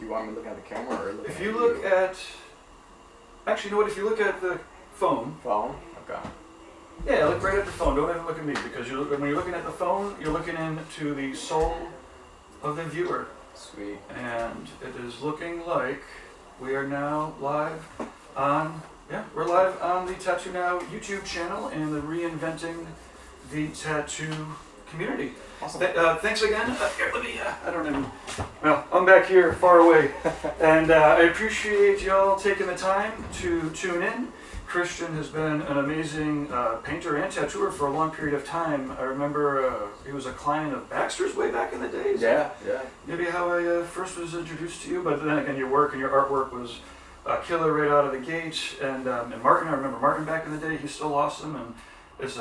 You want me to look at the camera or look If at you look at... Actually, you know what? If you look at the phone... Phone? Okay. Yeah, look right at the phone. Don't even look at me, because when you're looking at the phone, you're looking into the soul of the viewer. Sweet. And it is looking like we are now live on... Yeah, we're live on the Tattoo Now YouTube channel and the Reinventing the Tattoo community. Awesome. Thanks again. Here, let me, I don't even... Well, I'm back here far away. And I appreciate y'all taking the time to tune in. Christian has been an amazing painter and tattooer for a long period of time. I remember he was a client of Baxter's way back in the days. Yeah. Maybe how I first was introduced to you, but then again, your work and your artwork was killer right out of the gate. And Martin, I remember Martin back in the day. He's still awesome, and it's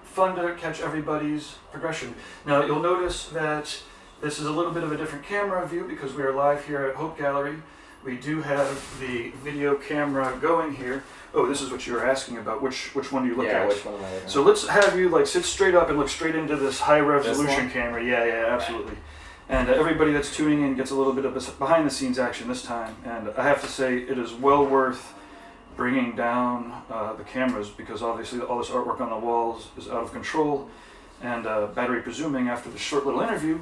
fun to catch everybody's progression. Now, you'll notice that this is a little bit of a different camera view because we are live here at Hope Gallery. We do have the video camera going here. Oh, this is what you were asking about. Which one do you look at? Yeah, which one am I looking at? So let's have you sit straight up and look straight into this high resolution camera. Yeah, absolutely. And everybody that's tuning in gets a little bit of behind the scenes action this time. And I have to say, it is well worth bringing down the cameras because obviously all this artwork on the walls is out of control. And battery presuming, after the short little interview,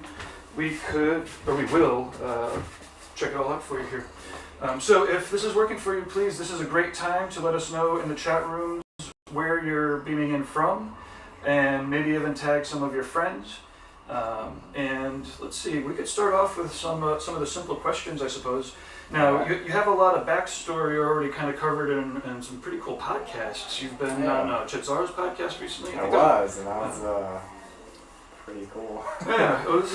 we will check it all out for you here. So if this is working for you, please, this is a great time to let us know in the chat rooms where you're beaming in from, and maybe even tag some of your friends. And let's see, we could start off with some of the simple questions, I suppose. Now, you have a lot of backstory already kind of covered in some pretty cool podcasts. You've been on Chedzar's podcast recently. And that was pretty cool. Yeah, it was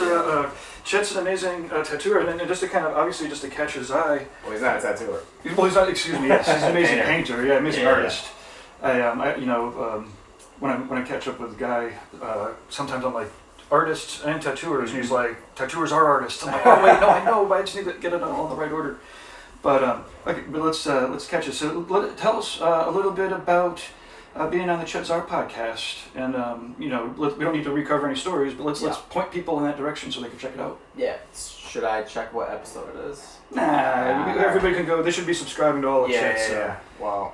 Chet's an amazing tattooer, and just to kind of obviously just to catch his eye. Well, he's not a tattooer. Well, he's not. Excuse me. Yes, he's an amazing painter. Yeah, amazing artist. Yeah. When I catch up with Guy, sometimes I'm like artists and tattooers, and he's like tattooers are artists. I'm like, oh wait, no, I know, but I just need to get it all in the right order. But let's catch it. So tell us a little bit about. Being on the Chedzar podcast, and we don't need to recover any stories, but let's point people in that direction so they can check it out. Yeah. Should I check what episode it is? Nah, everybody can go. They should be subscribing to all the Cheds. Yeah. Well,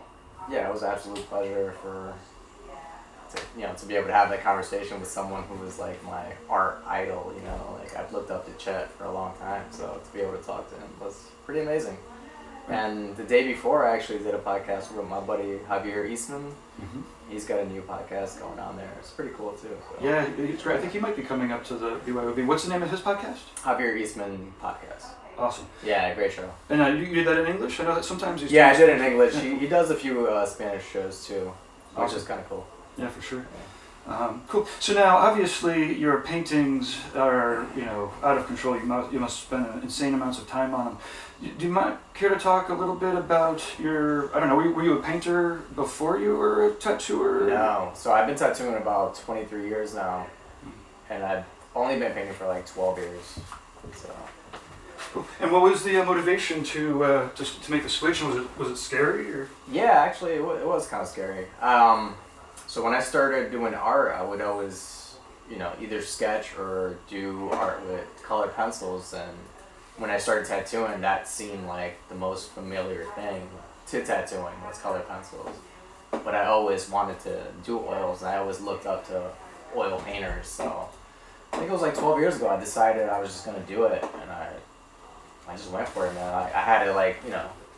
it was an absolute pleasure to be able to have that conversation with someone who was like my art idol. I've looked up to Chet for a long time, so to be able to talk to him was pretty amazing. And the day before, I actually did a podcast with my buddy Javier Eastman. Mm-hmm. He's got a new podcast going on there. It's pretty cool too. So. Yeah, it's great. I think he might be coming up to the BYOB. What's the name of his podcast? Javier Eastman Podcast. Awesome. Yeah, great show. And you did that in English? I know that sometimes he's... Yeah, I did it in English. He does a few Spanish shows too, which is kind of cool. Yeah, for sure. Cool. So now, obviously, your paintings are, out of control. You must spend insane amounts of time on them. Do you care to talk a little bit about your, I don't know, were you a painter before you were a tattooer? No. So I've been tattooing about 23 years now, and I've only been painting for like 12 years. So. Cool. And what was the motivation to make the switch? Was it scary? Or? Yeah, actually, it was kind of scary. So when I started doing art, I would always, either sketch or do art with colored pencils. And when I started tattooing, that seemed like the most familiar thing to tattooing was colored pencils. But I always wanted to do oils, and I always looked up to oil painters. So I think it was like 12 years ago, I decided I was just going to do it. And I just went for it, man. I had to,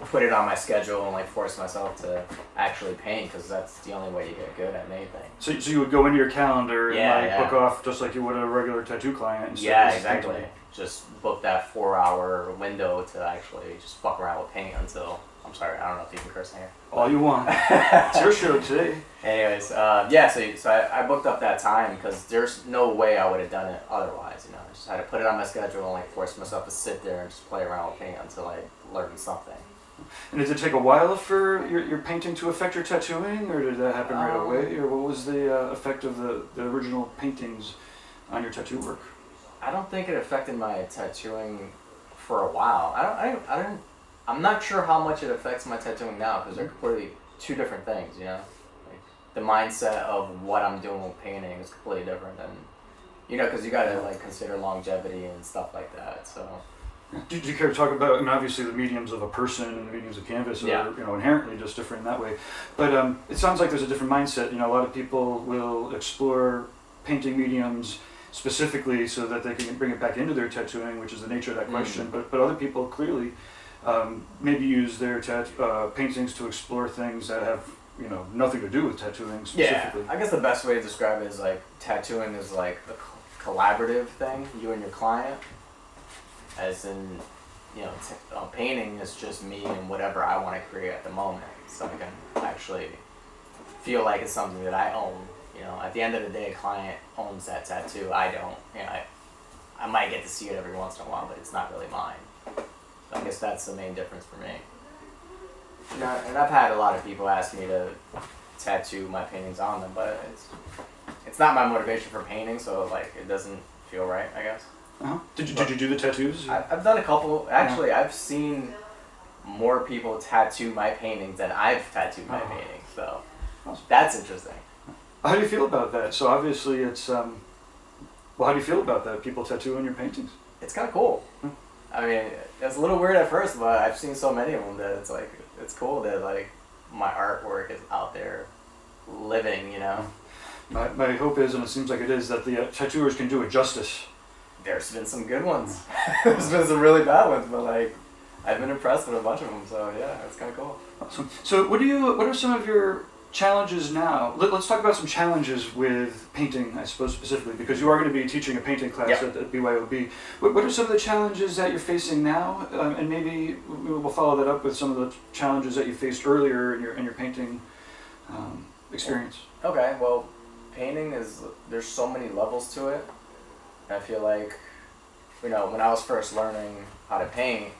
put it on my schedule and force myself to actually paint because that's the only way you get good at anything. So you would go into your calendar and book off just like you would a regular tattoo client? Yeah, exactly. Just book that 4-hour window to actually just fuck around with paint until, I'm sorry, I don't know if you can curse in here. All you want. It's your show today. Anyways, so I booked up that time because there's no way I would have done it otherwise, I just had to put it on my schedule and force myself to sit there and just play around with paint until I learned something. And did it take a while for your painting to affect your tattooing, or did that happen right away? Or what was the effect of the original paintings on your tattoo work? I don't think it affected my tattooing for a while. I'm not sure how much it affects my tattooing now because they're completely two different things, the mindset of what I'm doing with painting is completely different than, because you gotta consider longevity and stuff like that. So Do you care to talk about, I mean, obviously the mediums of a person and the mediums of canvas are, inherently just different in that way. But it sounds like there's a different mindset. A lot of people will explore painting mediums specifically so that they can bring it back into their tattooing, which is the nature of that question. But other people clearly maybe use their paintings to explore things that have nothing to do with tattooing specifically. Yeah, I guess the best way to describe it is like tattooing is like a collaborative thing, you and your client. As in, painting is just me and whatever I want to create at the moment. So I can actually feel like it's something that I own. At the end of the day, a client owns that tattoo. I don't. I might get to see it every once in a while, but it's not really mine. So I guess that's the main difference for me. And I've had a lot of people ask me to tattoo my paintings on them, but it's not my motivation for painting, so like it doesn't feel right, I guess. Uh-huh. Did you do the tattoos? I've done a couple. Actually, I've seen more people tattoo my paintings than I've tattooed my paintings, so that's interesting. How do you feel about that? So obviously it's, how do you feel about that, people tattooing your paintings? It's kind of cool. I mean, it's a little weird at first, but I've seen so many of them that it's like, it's cool that like my artwork is out there living, My hope is, and it seems like it is, that the tattooers can do it justice. There's been some good ones. There's been some really bad ones, but like I've been impressed with a bunch of them. So yeah, it's kind of cool. Awesome. So what are some of your challenges now? Let's talk about some challenges with painting, I suppose specifically, because you are going to be teaching a painting class at BYOB. What are some of the challenges that you're facing now, and maybe we'll follow that up with some of the challenges that you faced earlier in your painting experience. Okay, well, painting there's so many levels to it. I feel like, when I was first learning how to paint,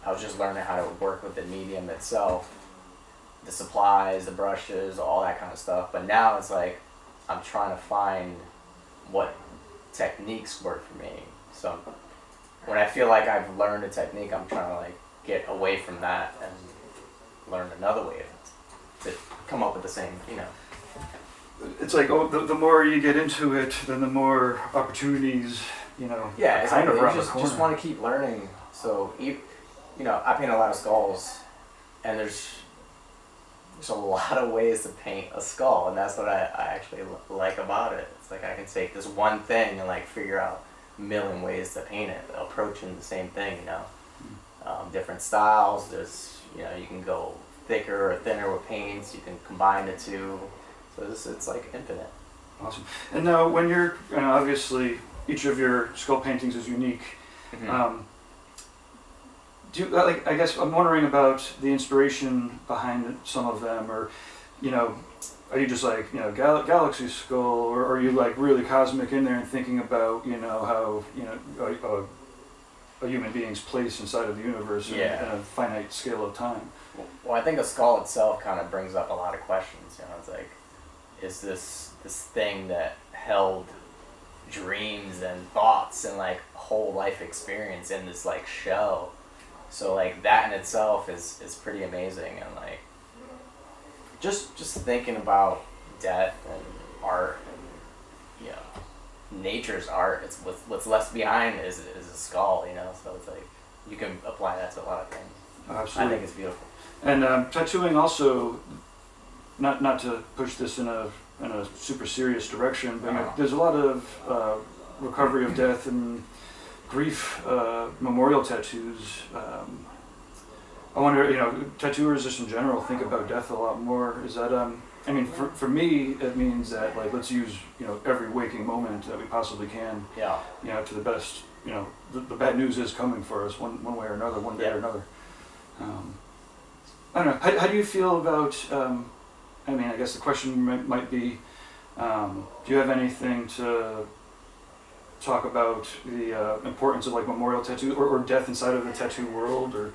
I was just learning how to work with the medium itself, the supplies, the brushes, all that kind of stuff. But now it's like I'm trying to find what techniques work for me. So when I feel like I've learned a technique, I'm trying to like get away from that and learn another way to come up with the same, It's like the more you get into it, then the more opportunities, Yeah, kind exactly. of around You the corner. just want to keep learning. So, I paint a lot of skulls, and there's a lot of ways to paint a skull, and that's what I actually like about it. It's like I can take this one thing and like figure out a million ways to paint it, approaching the same thing, different styles. There's, you can go thicker or thinner with paints. You can combine the two. So it's like infinite. Awesome. And now, when you're obviously each of your skull paintings is unique. Mm-hmm. Do you, I guess I'm wondering about the inspiration behind some of them, or are you just like galaxy skull, or are you like really cosmic in there and thinking about how a human being's place inside of the universe in a finite scale of time? Well, I think a skull itself kind of brings up a lot of questions. It's like, is this thing that held dreams and thoughts and like whole life experience in this like shell? So like that in itself is pretty amazing, and like just thinking about death and art and nature's art. It's what's left behind is a skull, So it's like you can apply that to a lot of things. Absolutely. I think it's beautiful. And tattooing also, not to push this in a super serious direction, but there's a lot of recovery of death and grief memorial tattoos. I wonder, tattooers just in general think about death a lot more. Is that for me, it means that like let's use every waking moment that we possibly can. Yeah. To the best. The bad news is coming for us one way or another, one day or another. I don't know. How do you feel about? I guess the question might be, do you have anything to talk about the importance of like memorial tattoo or death inside of the tattoo world? Or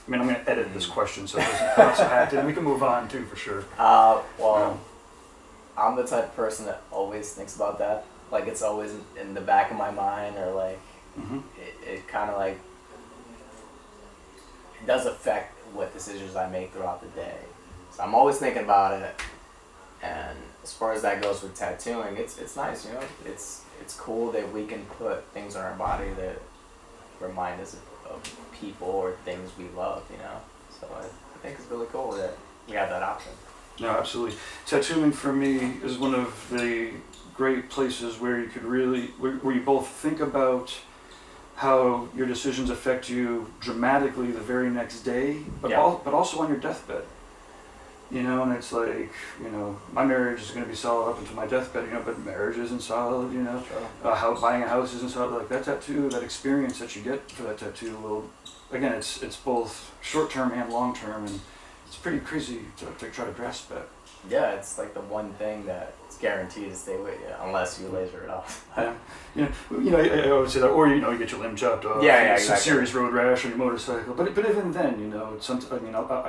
I'm going to edit this question so it doesn't come out so hacked, and we can move on too for sure. I'm the type of person that always thinks about that. Like it's always in the back of my mind, or like it kind of like it does affect what decisions I make throughout the day. So I'm always thinking about it. And as far as that goes with tattooing, it's nice, It's cool that we can put things on our body that remind us people or things we love, you know. So I think it's really cool that we have that option. No, absolutely. Tattooing for me is one of the great places where you could really, where you both think about how your decisions affect you dramatically the very next day, but but also on your deathbed. You know, and it's like, you know, my marriage is going to be solid up until my deathbed, you know, but marriage isn't solid, you know. Sure. Buying a house isn't solid. Like that tattoo, that experience that you get for that tattoo will, again, it's both short-term and long-term, and it's pretty crazy to try to grasp that. Yeah, it's like the one thing that's guaranteed to stay with you, unless you laser it off. Yeah, I always say that, or you get your limb chopped off. Exactly. Serious road rash on your motorcycle. But even then, you know,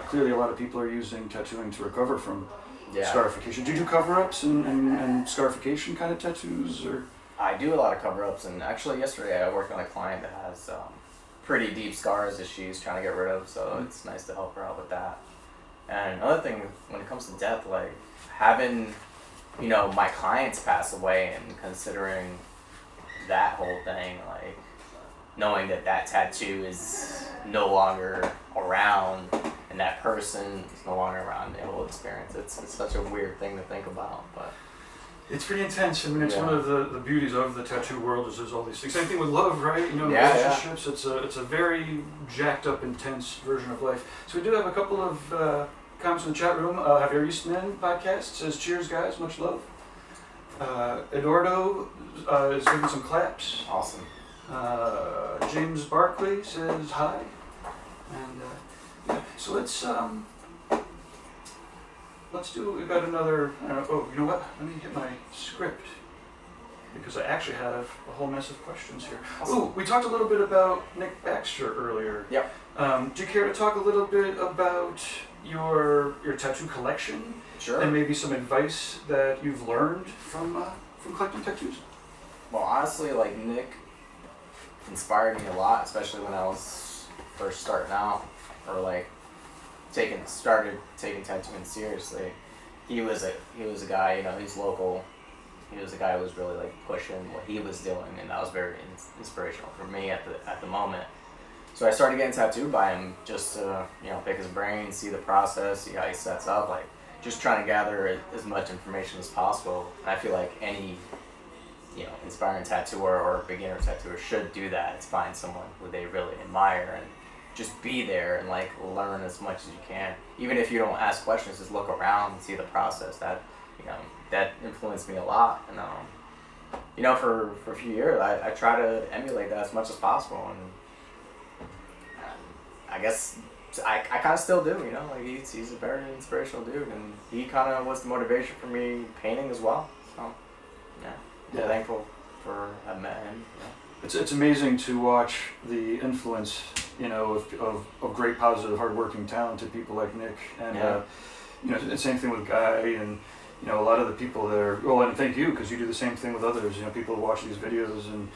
clearly a lot of people are using tattooing to recover from scarification. Do you do cover-ups and scarification kind of tattoos, or? I do a lot of cover-ups, and actually yesterday I worked on a client that has pretty deep scars that she's trying to get rid of, so it's nice to help her out with that. And another thing, when it comes to death, like having, you know, my clients pass away and considering that whole thing, like knowing that tattoo is no longer around and that person is no longer around the whole experience. It's such a weird thing to think about, but. It's pretty intense. I mean, it's one of the beauties of the tattoo world is there's all these things. Same thing with love, right? You know, relationships. It's a very jacked up, intense version of life. So we do have a couple of comments in the chat room. Javier Eastman podcast says, "Cheers, guys, much love." Eduardo is giving some claps. Awesome. James Barkley says hi, and so let's do. We got another. You know what? Let me hit my script because I actually have a whole mess of questions here. Awesome. Oh, we talked a little bit about Nick Baxter earlier. Yep. Do you care to talk a little bit about your tattoo collection? Sure. And maybe some advice that you've learned from collecting tattoos? Well, honestly, like Nick inspired me a lot, especially when I was first starting out, or like started taking tattooing seriously. He was a guy, you know, he's local. He was a guy who was really like pushing what he was doing, and that was very inspirational for me at the moment. So I started getting tattooed by him just to, you know, pick his brain, see the process, see how he sets up, like just trying to gather as much information as possible. And I feel like any, you know, inspiring tattooer or beginner tattooer should do that. It's find someone who they really admire and just be there and like learn as much as you can. Even if you don't ask questions, just look around and see the process. That, you know, that influenced me a lot. And you know, for a few years, I try to emulate that as much as possible. And I guess I kind of still do, you know, like he's a very inspirational dude, and he kind of was the motivation for me painting as well. So, I'm thankful for having met him. Yeah. It's amazing to watch the influence, you know, of great, positive, hardworking, talented people like Nick, and you know, the same thing with Guy, and you know, a lot of the people there. Well, and thank you because you do the same thing with others. You know, people watch these videos and.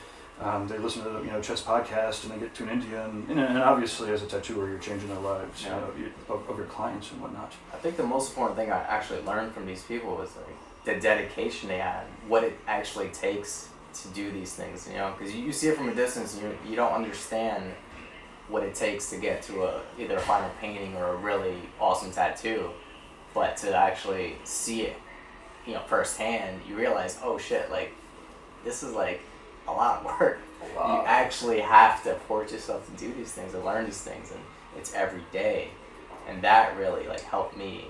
They listen to Chet's podcast and they get tuned into you, and obviously as a tattooer you're changing their lives, of your clients and whatnot. I think the most important thing I actually learned from these people was like the dedication they had, what it actually takes to do these things, you know, because you see it from a distance and you don't understand what it takes to get to either a final painting or a really awesome tattoo, but to actually see it, you know, firsthand, you realize, oh shit, like this is like a lot of work. Wow. You actually have to force yourself to do these things and learn these things, and it's every day, and that really like helped me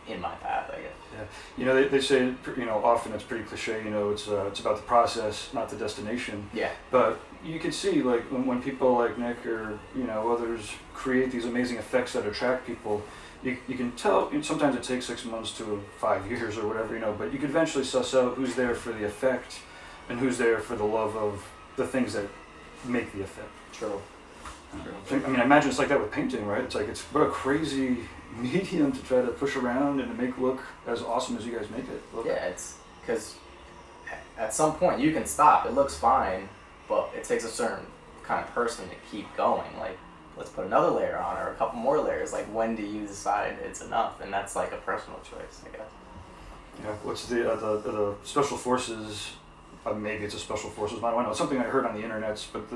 in my path, I guess. Yeah, you know, they say, you know, often it's pretty cliche, you know, it's about the process, not the destination. Yeah. But you can see, like, when people like Nick or, you know, others create these amazing effects that attract people, you can tell, sometimes it takes 6 months to 5 years or whatever, you know, but you can eventually suss out who's there for the effect and who's there for the love of the things that make the effect. True. I mean, I imagine it's like that with painting, right? It's like, it's what a crazy medium to try to push around and to make look as awesome as you guys make it look. Yeah, it's because at some point you can stop. It looks fine, but it takes a certain kind of person to keep going. Like, let's put another layer on or a couple more layers. Like, when do you decide it's enough? And that's like a personal choice, I guess. Yeah. What's the special forces? Maybe it's a special forces. I don't know. It's something I heard on the internet, but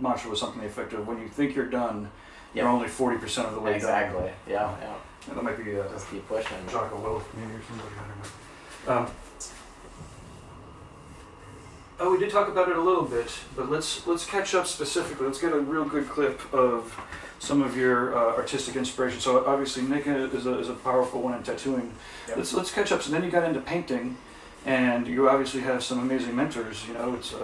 mantra was something effective. When you think you're done, Yep. you're only 40% of the way Exactly. done. Yeah. Yeah, that might be Just keep pushing. Jocko Willink maybe or somebody, I don't know. Oh, we did talk about it a little bit, but let's catch up specifically. Let's get a real good clip of some of your artistic inspiration. So obviously Nick is a powerful one in tattooing. Yep. Let's catch up. So then you got into painting, and you obviously have some amazing mentors. You know, it's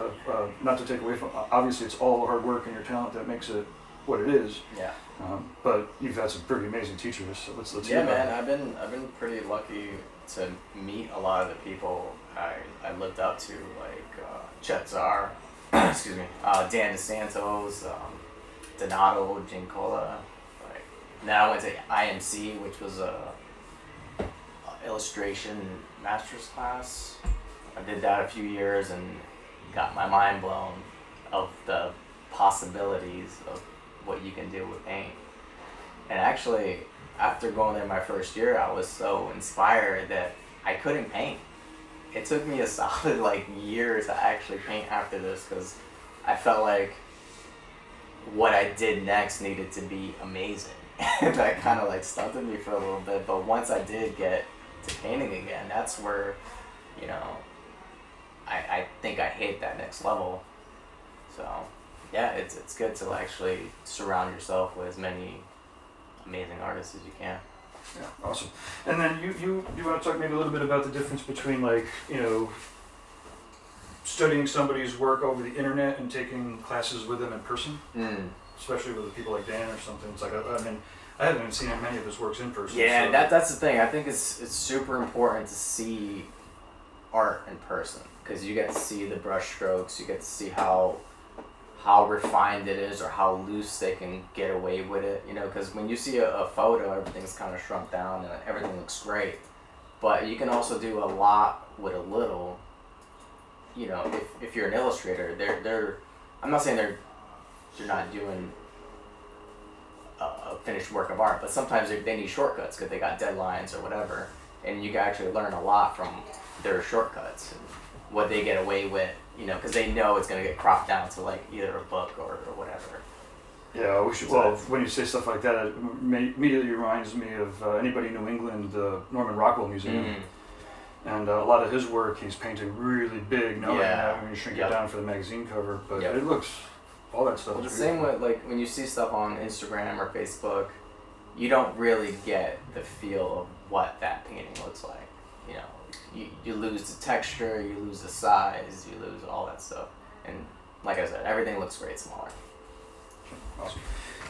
not to take away from. Obviously, it's all the hard work and your talent that makes it what it is. Yeah. But you've had some pretty amazing teachers. So let's Yeah, hear man. about it. I've been pretty lucky to meet a lot of the people I looked up to, like Chet Zar, excuse me, Dan DeSantos, Donato Gincola. Like, then I went to IMC, which was a illustration master's class. I did that a few years and got my mind blown of the possibilities of what you can do with paint. And actually, after going there my first year, I was so inspired that I couldn't paint. It took me a solid year to actually paint after this, because I felt like what I did next needed to be amazing. And that kind of stunted me for a little bit. But once I did get to painting again, that's where, I think I hit that next level. So yeah, it's good to actually surround yourself with as many amazing artists as you can. Yeah, awesome. And then you want to talk maybe a little bit about the difference between studying somebody's work over the internet and taking classes with them in person, especially with people like Dan or something. It's I haven't even seen many of his works in person. Yeah, so. that's the thing. I think it's super important to see art in person, because you get to see the brush strokes, you get to see how refined it is or how loose they can get away with it, because when you see a photo, everything's kind of shrunk down and everything looks great, but you can also do a lot with a little. If you're an illustrator, they're I'm not saying they're not doing a finished work of art, but sometimes they need shortcuts because they got deadlines or whatever, and you can actually learn a lot from their shortcuts and what they get away with, because they know it's going to get cropped down to either a book or whatever. Yeah, we should. Well, when you say stuff like that, it immediately reminds me of anybody in New England, the Norman Rockwell Museum. Mm. And a lot of his work, he's painting really big, knowing Yeah. that when you shrink it down for the magazine cover. But Yep. it looks, all that stuff. Well, the is same beautiful. with when you see stuff on Instagram or Facebook, you don't really get the feel of what that painting looks like. You lose the texture, you lose the size, you lose all that stuff. And like I said, everything looks great smaller. Awesome.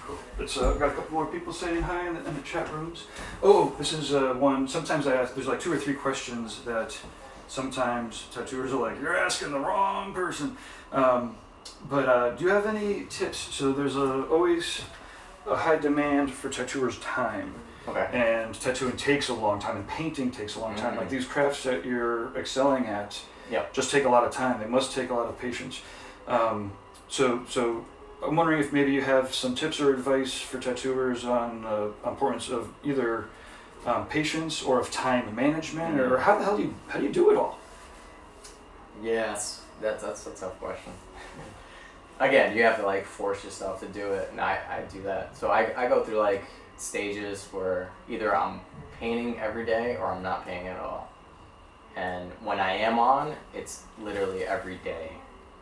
Cool. It's got a couple more people saying hi in the chat rooms. Oh, this is one. Sometimes I ask, there's 2 or 3 questions that sometimes tattooers are like, you're asking the wrong person. But do you have any tips? So there's always a high demand for tattooers' time. Okay. And tattooing takes a long time, and painting takes a long time. Mm-hmm. These crafts that you're excelling at Yep. just take a lot of time. They must take a lot of patience. So I'm wondering if maybe you have some tips or advice for tattooers on the importance of either patience or of time management, or how the hell do you do it all? Yes, that's a tough question. Again, you have to force yourself to do it, and I do that. So I go through stages where either I'm painting every day or I'm not painting at all. And when I am on, it's literally every day.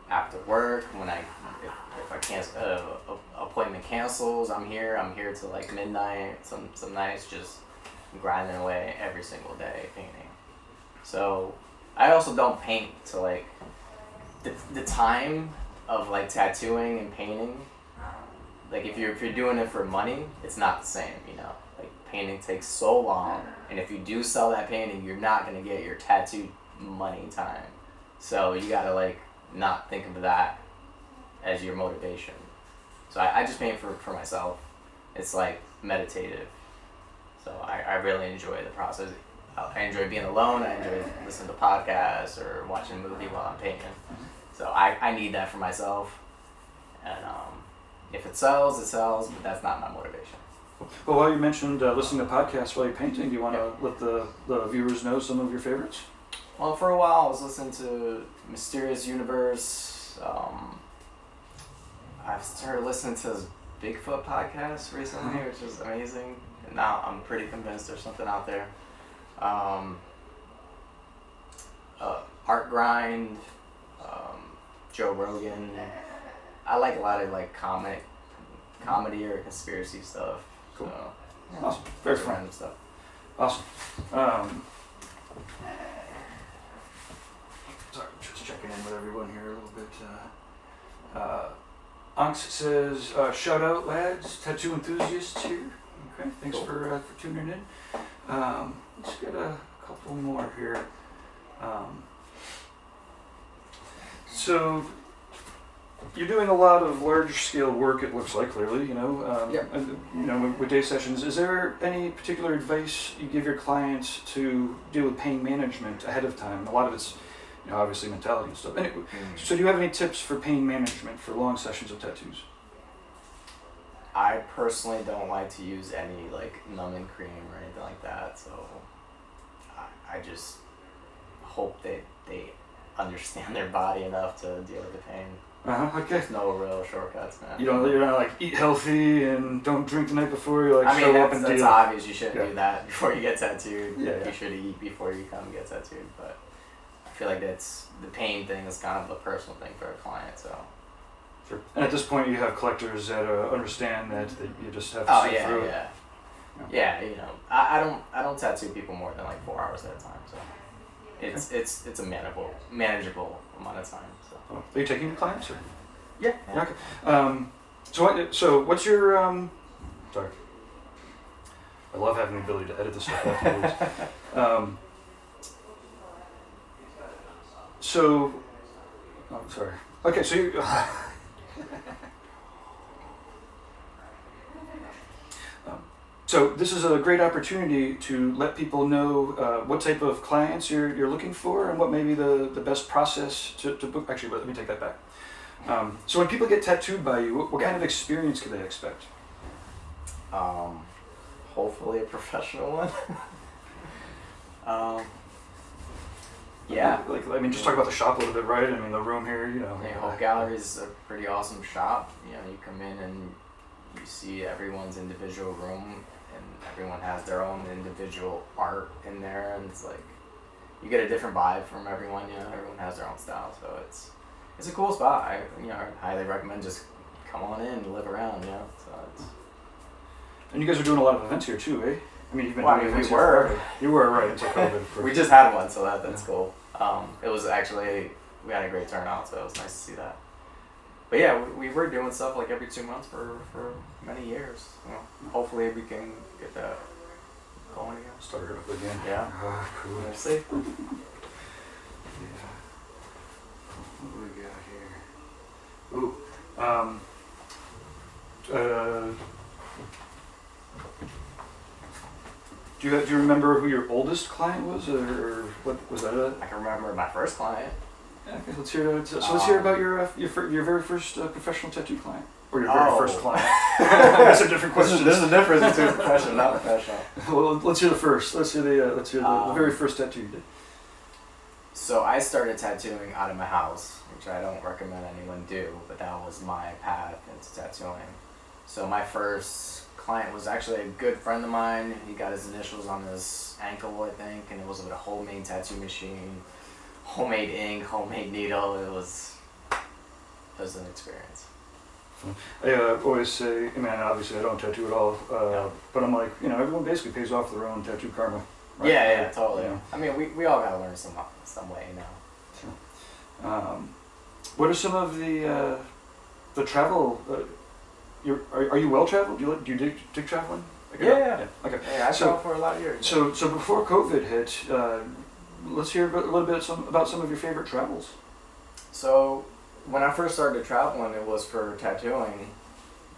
After work, if I cancel appointment cancels, I'm here till midnight. Some nights just grinding away every single day painting. So I also don't paint to the time of tattooing and painting. If you're doing it for money, it's not the same, painting takes so long, and if you do sell that painting, you're not gonna get your tattoo money time. So you gotta not think of that as your motivation. So I just paint for myself. It's meditative. So I really enjoy the process. I enjoy being alone. I enjoy listening to podcasts or watching a movie while I'm painting. So I need that for myself. And if it sells, but that's not my motivation. Well, while you mentioned listening to podcasts while you're painting, do you want to let the viewers know some of your favorites? Well, for a while I was listening to Mysterious Universe. I've started listening to this Bigfoot podcast recently, which is amazing. And now I'm pretty convinced there's something out there. Art Grind, Joe Rogan. I like a lot of like comedy or conspiracy stuff. Cool. So, Awesome. Very fun. random stuff. Awesome. Sorry, just checking in with everyone here a little bit. Anx says, shout out lads, tattoo enthusiasts here. Okay, thanks Cool. for tuning in. Let's get a couple more here. So, you're doing a lot of large scale work, it looks like, clearly, you know. Yeah. And, you know, with day sessions, is there any particular advice you give your clients to deal with pain management ahead of time? A lot of it's, you know, obviously mentality and stuff. Anyway, so do you have any tips for pain management for long sessions of tattoos? I personally don't like to use any like numbing cream or anything like that, so I just hope they understand their body enough to deal with the pain. Okay. There's no real shortcuts, man. You're not like eat healthy and don't drink the night before. You like I mean, show up and that's deal. obvious. You shouldn't do that before you get tattooed. Yeah. You should eat before you come get tattooed. But I feel like that's the pain thing is kind of a personal thing for a client. So. Sure. And at this point, you have collectors that understand that you just have to Oh sit yeah, through yeah. it. Yeah, you know, I don't tattoo people more than like 4 hours at a time. So it's a manageable amount of time. So. Oh, are you taking your clients or? Yeah. Okay. So what's your sorry. I love having the ability to edit this stuff afterwards. Sorry. Okay, so you. So this is a great opportunity to let people know what type of clients you're looking for and what may be the best process to book. Actually, let me take that back. So when people get tattooed by you, what kind of experience can they expect? Hopefully a professional one. Yeah. Like, I mean, just talk about the shop a little bit, right? I mean, the room here, you know. Hope Gallery is a pretty awesome shop. You know, you come in and you see everyone's individual room, and everyone has their own individual art in there, and it's like you get a different vibe from everyone. You know, everyone has their own style, so it's a cool spot. I highly recommend just come on in and live around. You know, so it's. And you guys are doing a lot of events here too, eh? I mean, you've been Well, doing we events were. here forever. You were, right, until COVID, of course. We just had one, so that's cool. It was actually, we had a great turnout, so it was nice to see that. But yeah, we were doing stuff like every 2 months for many years. Well, hopefully we can get that going again. Start it up again. Yeah. Cool. We'll see. Yeah. What do we got here? Ooh. Do you remember who your oldest client was, or what was that? I can remember my first client. Yeah, okay, let's hear. So let's hear about your very first professional tattoo client, or your very first client. That's a different question. There's a difference between professional and not professional. Well, let's hear the first. Let's hear the very first tattoo you did. So I started tattooing out of my house, which I don't recommend anyone do, but that was my path into tattooing. So my first client was actually a good friend of mine. He got his initials on his ankle, I think, and it was with a homemade tattoo machine, homemade ink, homemade needle. It was an experience. I always say, I mean, obviously I don't tattoo at all, but I'm like, you know, everyone basically pays off their own tattoo karma. Right? Yeah, totally. Yeah. I mean, we all gotta learn some way, you know. Sure. What are some of the travel? Are you well traveled? Do you dig traveling? Yeah. Okay. Yeah, I traveled for a lot of years. So before COVID hit, let's hear a little bit about some of your favorite travels. So when I first started traveling, it was for tattooing,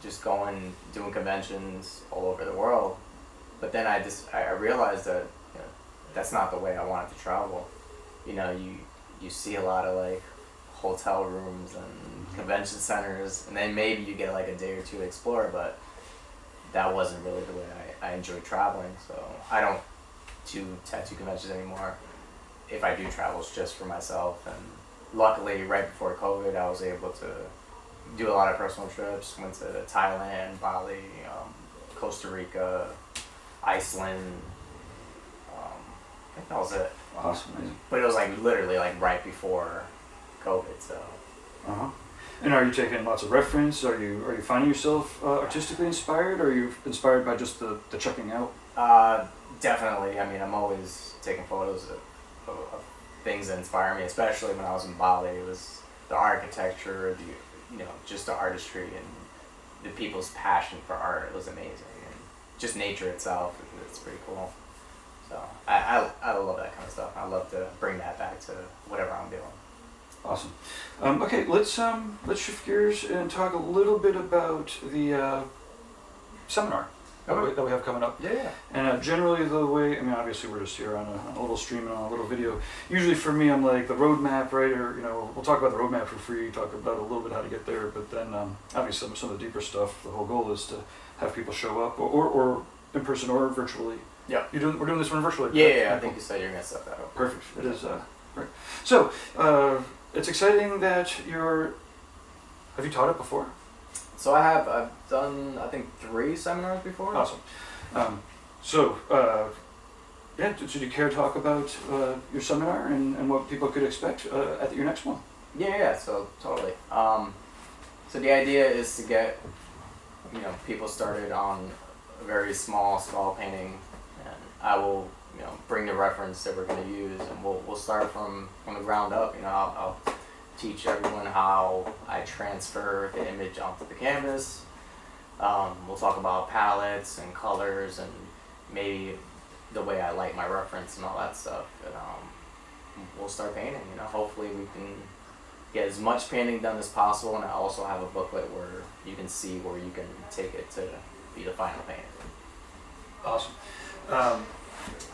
just doing conventions all over the world. But then I realized that that's not the way I wanted to travel. You know, you see a lot of like hotel rooms and convention centers, and then maybe you get like a day or two to explore, but that wasn't really the way I enjoy traveling. So I don't do tattoo conventions anymore. If I do travel, it's just for myself. And luckily, right before COVID, I was able to do a lot of personal trips. Went to Thailand, Bali, Costa Rica, Iceland. I think that was it. Awesome, amazing. But it was like literally like right before COVID, so. And are you taking lots of reference? Are you finding yourself artistically inspired, or are you inspired by just the checking out? Definitely. I mean, I'm always taking photos of things that inspire me, especially when I was in Bali. It was the architecture, just the artistry and the people's passion for art. It was amazing, and just nature itself. It's pretty cool. So I love that kind of stuff. I love to bring that back to whatever I'm doing. Awesome. Okay, let's shift gears and talk a little bit about the seminar that we have coming up. Yeah. And generally the way, I mean, obviously we're just here on a little stream and on a little video. Usually for me, I'm like the roadmap, right? Or we'll talk about the roadmap for free, talk about a little bit how to get there, but then obviously some of the deeper stuff. The whole goal is to have people show up, or in person or virtually. Yeah. We're doing this one virtually. Yeah. I think you said you're gonna set that up. Perfect. It is. Right. So it's exciting that Have you taught it before? So I've done, I think, 3 seminars before. Awesome. So do you care to talk about your seminar and what people could expect at your next one? Yeah, so totally. So the idea is to get, people started on a very small scale painting, and I will, bring the reference that we're going to use, and we'll start from the ground up. I'll teach everyone how I transfer the image onto the canvas. We'll talk about palettes and colors and maybe the way I light my reference and all that stuff. And we'll start painting. Hopefully we can get as much painting done as possible, and I also have a booklet where you can see where you can take it to be the final painting. Awesome.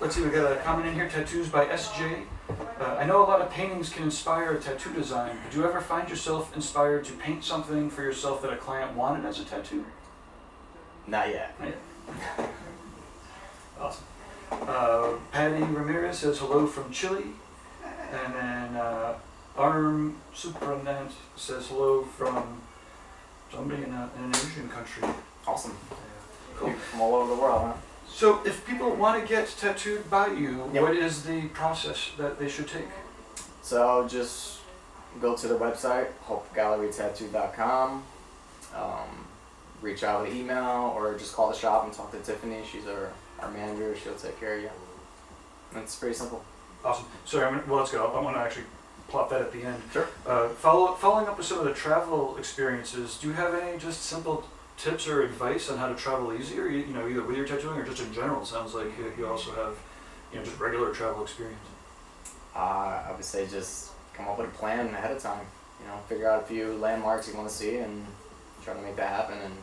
Let's see, we got a comment in here, tattoos by SJ. I know a lot of paintings can inspire a tattoo design. Did you ever find yourself inspired to paint something for yourself that a client wanted as a tattoo? Not yet. Not yet. Awesome. Patty Ramirez says hello from Chile. And then Arm Supranant says hello from somebody in an Asian country. Awesome. Cool. People from all over the world, huh? So if people want to get tattooed by you, Yep. What is the process that they should take? So just go to the website, hopegallerytattoo.com, reach out with an email, or just call the shop and talk to Tiffany. She's our manager. She'll take care of you. And it's pretty simple. Awesome. Sorry, well, let's go. I want to actually plop that at the end. Sure. Following up with some of the travel experiences, do you have any just simple tips or advice on how to travel easier, either with your tattooing or just in general? It sounds like you also have, just regular travel experience. I would say just come up with a plan ahead of time. Figure out a few landmarks you want to see and try to make that happen, and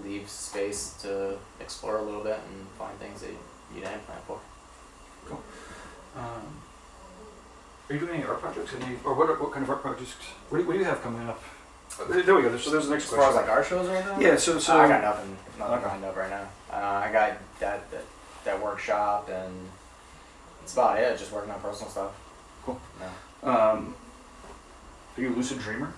leave space to explore a little bit and find things that you didn't plan for. Cool. Are you doing any art projects? Or what kind of art projects? What do you have coming up? There we go. So there's the next As question. far as like art shows or anything? Yeah. So I got nothing Okay. lined up right now. I got that workshop, and that's about it. Just working on personal stuff. Cool. Yeah. Are you a lucid dreamer?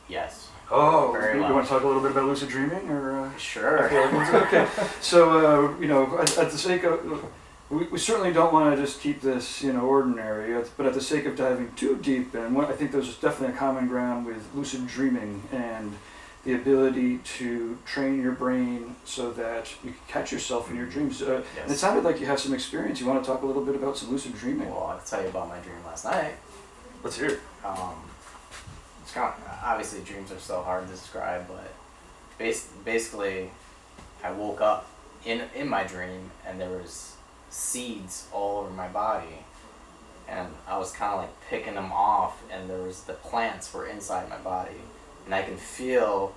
Yes. Oh, Very you much. want to talk a little bit about lucid dreaming, or? Sure. Okay. So at the sake of, we certainly don't want to just keep this ordinary, but at the sake of diving too deep in, I think there's definitely a common ground with lucid dreaming and the ability to train your brain so that you can catch yourself in your dreams. Yes. And it sounded like you have some experience. You want to talk a little bit about some lucid dreaming? Well, I can tell you about my dream last night. Let's hear it. It's kind of, obviously dreams are so hard to describe, but basically I woke up in my dream, and there was seeds all over my body, and I was kind of like picking them off, and the plants were inside my body, and I can feel,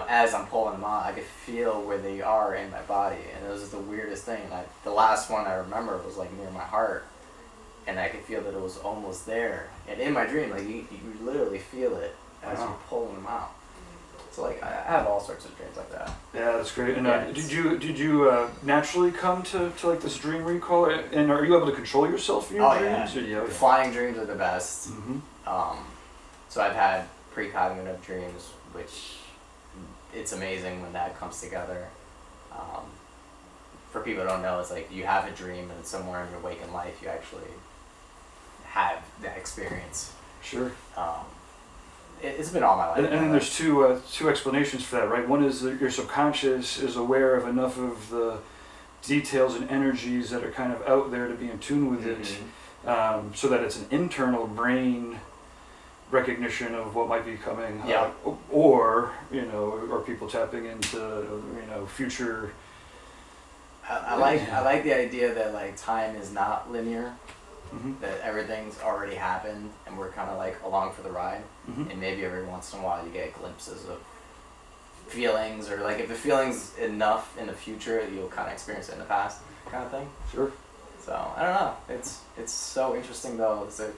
as I'm pulling them out, I could feel where they are in my body, and it was the weirdest thing. The last one I remember was like near my heart, and I could feel that it was almost there, and in my dream, like you literally feel it as Wow. you're pulling them out. So like I have all sorts of dreams like that. Yeah, that's great. And Yeah, did you naturally come to like this dream recall? And are you able to control yourself in your Oh, dreams? yeah. Okay. Flying dreams are the best. Mm-hmm. So I've had precognitive dreams which it's amazing when that comes together. For people who don't know, it's like you have a dream and somewhere in your waking life you actually have that experience. Sure. It's been all my life. And then there's two explanations for that, right? One is that your subconscious is aware of enough of the details and energies that are kind of out there to be in tune with it, so that it's an internal brain recognition of what might be coming. Yeah. Or are people tapping into future. I like the idea that like time is not linear. Mm-hmm. That everything's already happened and we're kind of like along for the ride. Mm-hmm. And maybe every once in a while you get glimpses of feelings, or like if the feeling's enough in the future you'll kind of experience it in the past, kind of thing. Sure. So I don't know, it's so interesting though. It's like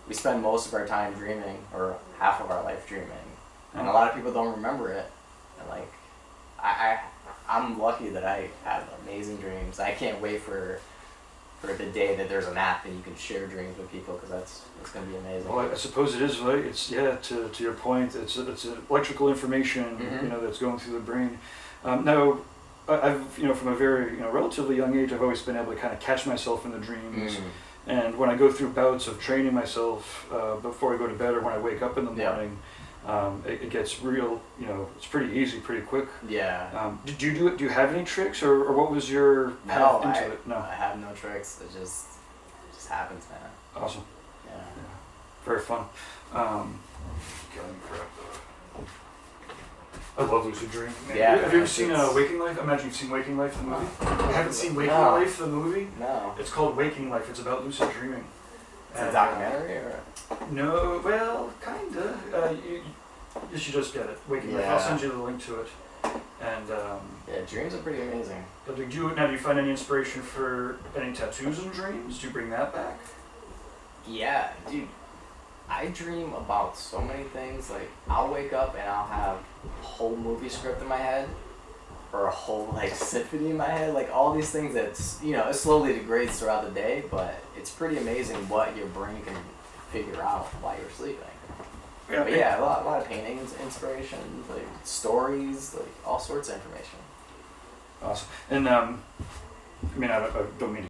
we spend most of our time dreaming, or half of our life dreaming, and a lot of people don't remember it. And like I'm lucky that I have amazing dreams. I can't wait for the day that there's an app and you can share dreams with people, because it's going to be amazing. Well, I suppose it is, right? It's to your point. It's electrical information, Mm-hmm. that's going through the brain. Now, I've from a very relatively young age, I've always been able to kind of catch myself in the dreams. And when I go through bouts of training myself before I go to bed or when I wake up in the morning, it gets real. It's pretty easy, pretty quick. Yeah. Did you do it? Do you have any tricks, or what was your path into it? No, I have no tricks. It just happens, man. Awesome. Yeah. Very fun. I love lucid dreaming. Yeah. Have you ever seen Waking Life? I imagine you've seen Waking Life, the movie. You haven't seen Waking No. Life, the movie? No. It's called Waking Life. It's about lucid dreaming. It's a documentary, or? No, well, kinda. You should just get it. Waking Life. I'll send you the link to it. And Yeah, dreams are pretty amazing. but do you find any inspiration for any tattoos in dreams? Do you bring that back? Yeah, dude. I dream about so many things. Like, I'll wake up and I'll have a whole movie script in my head, or a whole like symphony in my head. Like all these things that's it slowly degrades throughout the day, but it's pretty amazing what your brain can figure out while you're sleeping. Yeah. But yeah, a lot of paintings, inspiration, like stories, like all sorts of information. Awesome. And I don't mean